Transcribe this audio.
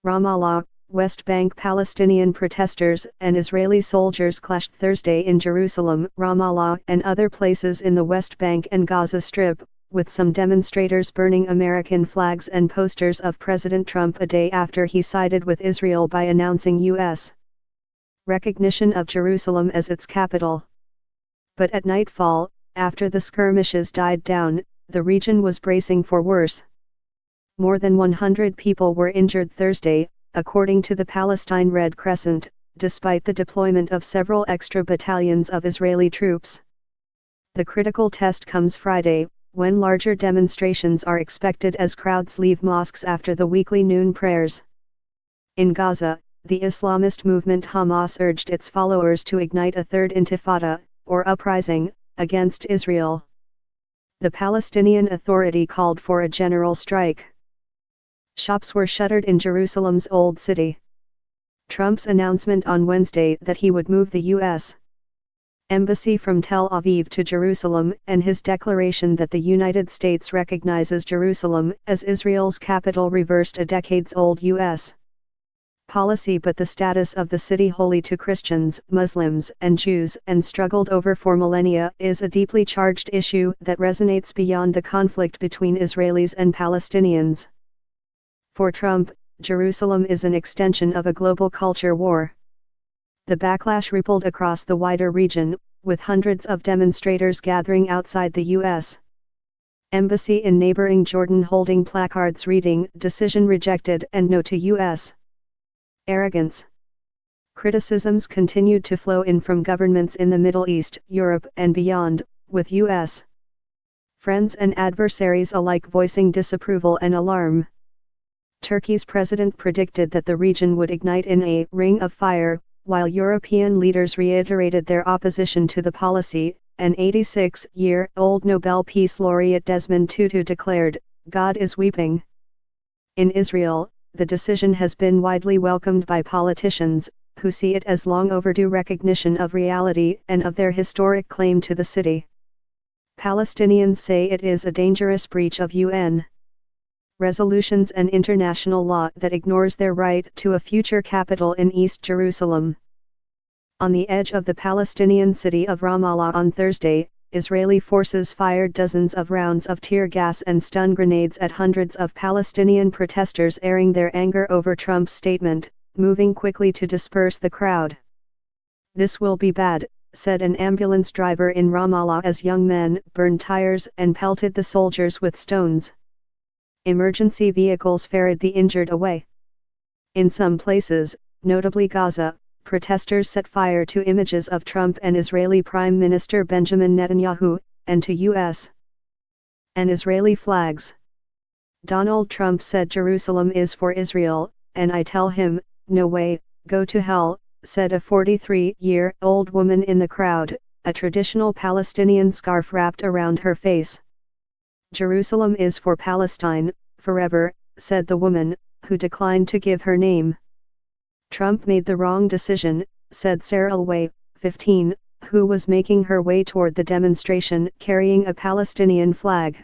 Ramallah, West Bank. Palestinian protesters and Israeli soldiers clashed Thursday in Jerusalem, Ramallah, and other places in the West Bank and Gaza Strip, with some demonstrators burning American flags and posters of President Trump a day after he sided with Israel by announcing U.S. recognition of Jerusalem as its capital. But at nightfall, after the skirmishes died down, the region was bracing for worse. More than 100 people were injured Thursday, according to the Palestine Red Crescent, despite the deployment of several extra battalions of Israeli troops. The critical test comes Friday, when larger demonstrations are expected as crowds leave mosques after the weekly noon prayers. In Gaza, the Islamist movement Hamas urged its followers to ignite a third intifada, or uprising, against Israel. The Palestinian Authority called for a general strike. Shops were shuttered in Jerusalem's Old City. Trump's announcement on Wednesday that he would move the U.S. embassy from Tel Aviv to Jerusalem, and his declaration that the United States recognizes Jerusalem as Israel's capital reversed a decades-old U.S. policy, but the status of the city holy to Christians, Muslims, and Jews and struggled over for millennia is a deeply charged issue that resonates beyond the conflict between Israelis and Palestinians. For Trump, Jerusalem is an extension of a global culture war. The backlash rippled across the wider region, with hundreds of demonstrators gathering outside the U.S. embassy in neighboring Jordan holding placards reading "Decision rejected" and "No to U.S. arrogance." Criticisms continued to flow in from governments in the Middle East, Europe, and beyond, with U.S. friends and adversaries alike voicing disapproval and alarm. Turkey's president predicted that the region would ignite in a ring of fire, while European leaders reiterated their opposition to the policy. An 86-year-old Nobel Peace Laureate Desmond Tutu declared, "God is weeping." In Israel, the decision has been widely welcomed by politicians, who see it as long overdue recognition of reality and of their historic claim to the city. Palestinians say it is a dangerous breach of UN resolutions and international law that ignores their right to a future capital in East Jerusalem. On the edge of the Palestinian city of Ramallah on Thursday, Israeli forces fired dozens of rounds of tear gas and stun grenades at hundreds of Palestinian protesters airing their anger over Trump's statement, moving quickly to disperse the crowd. "This will be bad," said an ambulance driver in Ramallah as young men burned tires and pelted the soldiers with stones. Emergency vehicles ferried the injured away. In some places, notably Gaza, protesters set fire to images of Trump and Israeli Prime Minister Benjamin Netanyahu, and to U.S. and Israeli flags. Donald Trump said Jerusalem is for Israel, and I tell him, "No way, go to hell," said a 43-year-old woman in the crowd, a traditional Palestinian scarf wrapped around her face. "Jerusalem is for Palestine, forever," said the woman, who declined to give her name. "Trump made the wrong decision," said Sarah Way, 15, who was making her way toward the demonstration carrying a Palestinian flag.